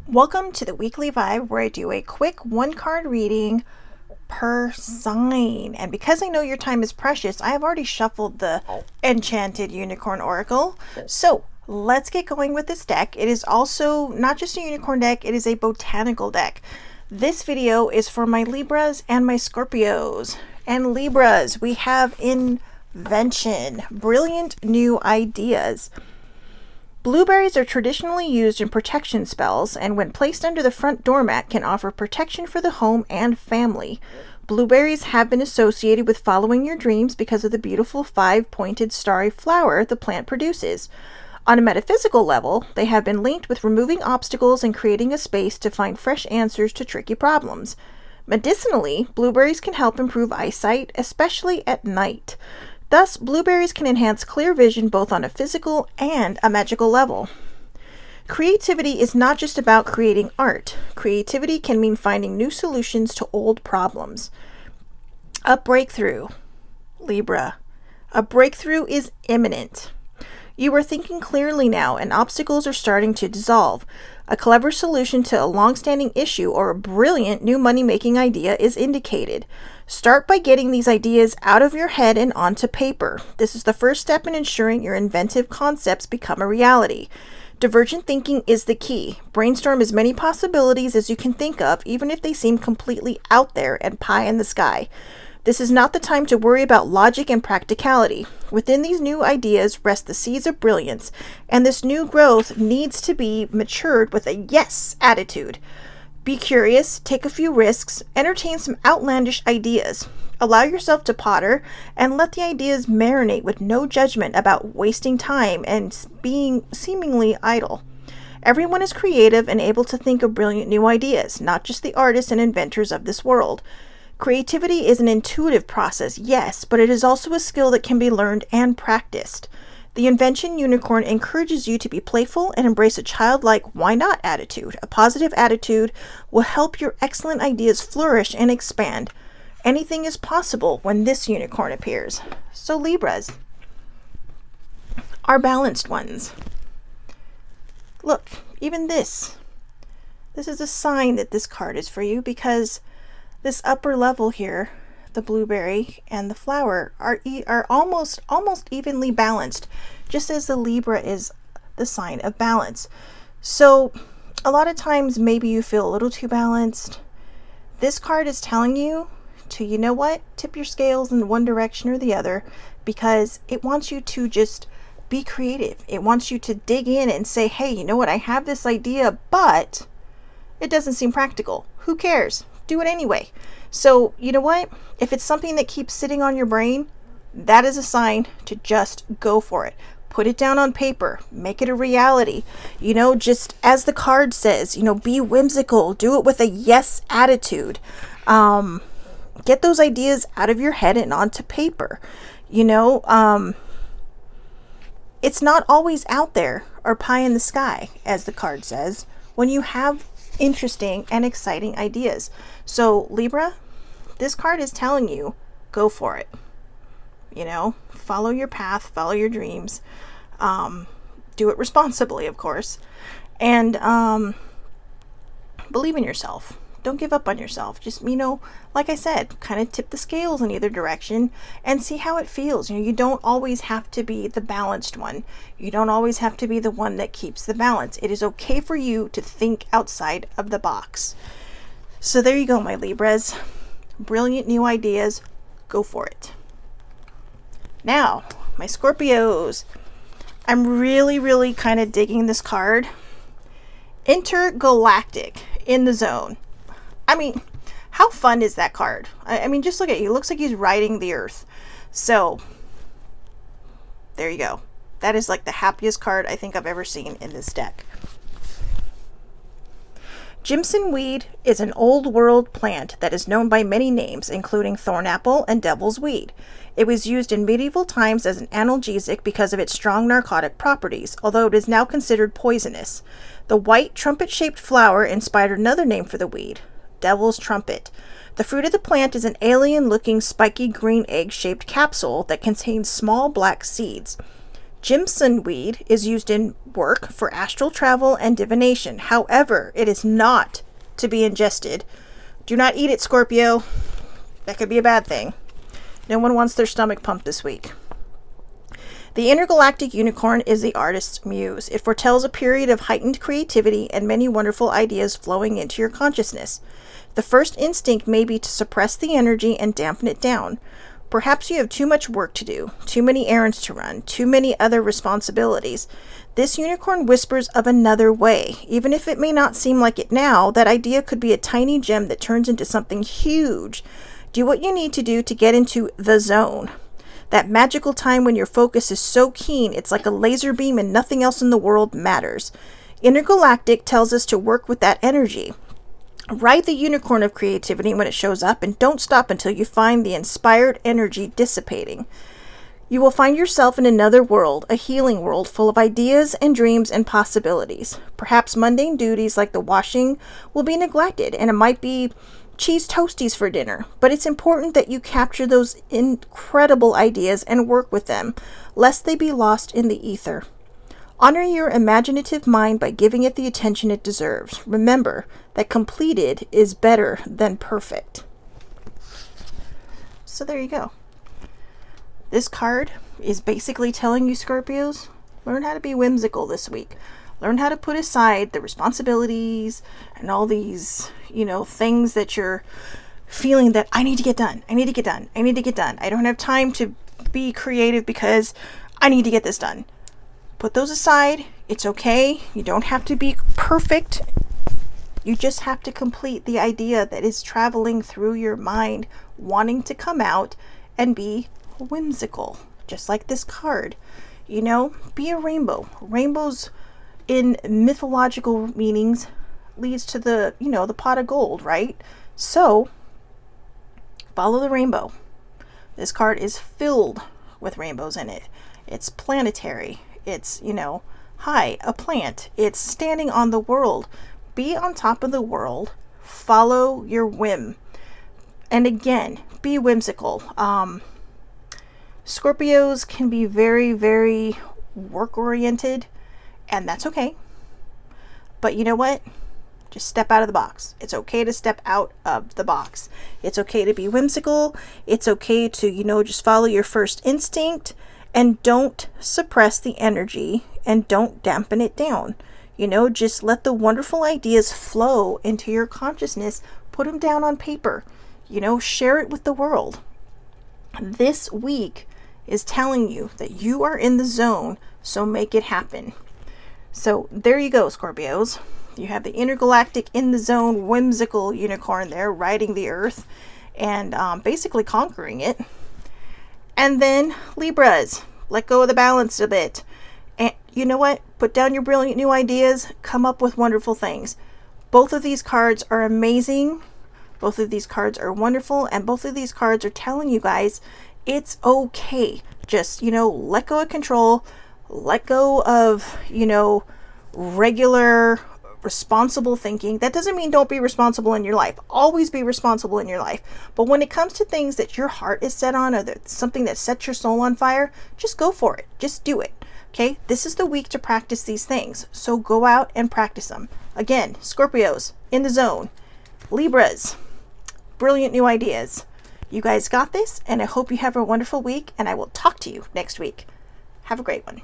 Welcome to the weekly vibe where I do a quick one card reading per sign. And because I know your time is precious, I have already shuffled the Enchanted Unicorn Oracle. So let's get going with this deck. It is also not just a unicorn deck, it is a botanical deck. This video is for my Libras and my Scorpios. And Libras, we have invention, brilliant new ideas. Blueberries are traditionally used in protection spells, and when placed under the front doormat can offer protection for the home and family. Blueberries have been associated with following your dreams because of the beautiful 5-pointed starry flower the plant produces. On a metaphysical level, they have been linked with removing obstacles and creating a space to find fresh answers to tricky problems. Medicinally, blueberries can help improve eyesight, especially at night. Thus, blueberries can enhance clear vision both on a physical and a magical level. Creativity is not just about creating art. Creativity can mean finding new solutions to old problems. A breakthrough. Libra. A breakthrough is imminent. You are thinking clearly now, and obstacles are starting to dissolve. A clever solution to a long-standing issue or a brilliant new money-making idea is indicated. Start by getting these ideas out of your head and onto paper. This is the first step in ensuring your inventive concepts become a reality. Divergent thinking is the key. Brainstorm as many possibilities as you can think of, even if they seem completely out there and pie in the sky. This is not the time to worry about logic and practicality. Within these new ideas rest the seeds of brilliance, and this new growth needs to be matured with a yes attitude. Be curious, take a few risks, entertain some outlandish ideas. Allow yourself to potter and let the ideas marinate with no judgment about wasting time and being seemingly idle. Everyone is creative and able to think of brilliant new ideas, not just the artists and inventors of this world. Creativity is an intuitive process, yes, but it is also a skill that can be learned and practiced. The Invention Unicorn encourages you to be playful and embrace a childlike why not attitude. A positive attitude will help your excellent ideas flourish and expand. Anything is possible when this unicorn appears. So Libras are balanced ones. Look, even this. This is a sign that this card is for you because this upper level here, the blueberry and the flower, are almost evenly balanced, just as the Libra is the sign of balance. So a lot of times maybe you feel a little too balanced. This card is telling you to, you know what, tip your scales in one direction or the other, because it wants you to just be creative. It wants you to dig in and say, hey, you know what, I have this idea, but it doesn't seem practical. Who cares? Do it anyway. So, you know what? If it's something that keeps sitting on your brain, that is a sign to just go for it. Put it down on paper. Make it a reality. Just as the card says, be whimsical. Do it with a yes attitude. Get those ideas out of your head and onto paper. It's not always out there or pie in the sky, as the card says, when you have interesting and exciting ideas. So Libra, this card is telling you, go for it. Follow your path, follow your dreams. Do it responsibly, of course. And believe in yourself. Don't give up on yourself. Just, like I said, kind of tip the scales in either direction and see how it feels. You don't always have to be the balanced one. You don't always have to be the one that keeps the balance. It is okay for you to think outside of the box. So there you go, my Libras. Brilliant new ideas. Go for it. Now, my Scorpios. I'm really kind of digging this card. Intergalactic, in the zone. I mean, how fun is that card? I mean, just look at it. He looks like he's riding the earth. So, there you go. That is like the happiest card I think I've ever seen in this deck. Jimson weed is an old world plant that is known by many names, including thornapple and devil's weed. It was used in medieval times as an analgesic because of its strong narcotic properties, although it is now considered poisonous. The white trumpet-shaped flower inspired another name for the weed, devil's trumpet. The fruit of the plant is an alien-looking spiky green egg-shaped capsule that contains small black seeds. Jimson weed is used in work for astral travel and divination. However, it is not to be ingested. Do not eat it, Scorpio. That could be a bad thing. No one wants their stomach pumped this week. The intergalactic unicorn is the artist's muse. It foretells a period of heightened creativity and many wonderful ideas flowing into your consciousness. The first instinct may be to suppress the energy and dampen it down. Perhaps you have too much work to do, too many errands to run, too many other responsibilities. This unicorn whispers of another way. Even if it may not seem like it now, that idea could be a tiny gem that turns into something huge. Do what you need to do to get into the zone. That magical time when your focus is so keen, it's like a laser beam and nothing else in the world matters. Intergalactic tells us to work with that energy. Ride the unicorn of creativity when it shows up, and don't stop until you find the inspired energy dissipating. You will find yourself in another world, a healing world full of ideas and dreams and possibilities. Perhaps mundane duties like the washing will be neglected, and it might be cheese toasties for dinner, but it's important that you capture those incredible ideas and work with them, lest they be lost in the ether. Honor your imaginative mind by giving it the attention it deserves. Remember that completed is better than perfect. So there you go. This card is basically telling you, Scorpios, learn how to be whimsical this week. Learn how to put aside the responsibilities and all these, things that you're feeling that I need to get done. I need to get done. I need to get done. I don't have time to be creative because I need to get this done. Put those aside. It's okay. You don't have to be perfect. You just have to complete the idea that is traveling through your mind, wanting to come out and be whimsical, just like this card. Be a rainbow. Rainbows in mythological meanings leads to the pot of gold, right? So follow the rainbow. This card is filled with rainbows in it. It's planetary. It's, high, a plant. It's standing on the world. Be on top of the world. Follow your whim. And again, be whimsical. Scorpios can be very, very work-oriented, and that's okay. But you know what? Just step out of the box. It's okay to step out of the box. It's okay to be whimsical. It's okay to, just follow your first instinct, and don't suppress the energy and don't dampen it down. Just let the wonderful ideas flow into your consciousness. Put them down on paper. Share it with the world. This week is telling you that you are in the zone, so make it happen. So there you go, Scorpios. You have the intergalactic in the zone whimsical unicorn there riding the earth and basically conquering it. And then Libras, let go of the balance a bit. And you know what? Put down your brilliant new ideas. Come up with wonderful things. Both of these cards are amazing. Both of these cards are wonderful. And both of these cards are telling you guys it's okay. Just, let go of control. Let go of, regular responsible thinking. That doesn't mean don't be responsible in your life. Always be responsible in your life. But when it comes to things that your heart is set on, or that's something that sets your soul on fire, just go for it. Just do it. Okay? This is the week to practice these things. So go out and practice them. Again, Scorpios, in the zone. Libras, brilliant new ideas. You guys got this, and I hope you have a wonderful week, and I will talk to you next week. Have a great one.